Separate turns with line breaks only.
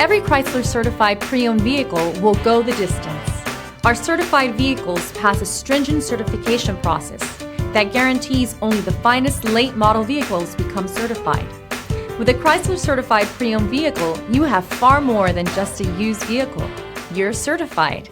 Every Chrysler certified pre-owned vehicle will go the distance. Our certified vehicles pass a stringent certification process that guarantees only the finest late model vehicles become certified. With a Chrysler certified pre-owned vehicle, you have far more than just a used vehicle. You're certified.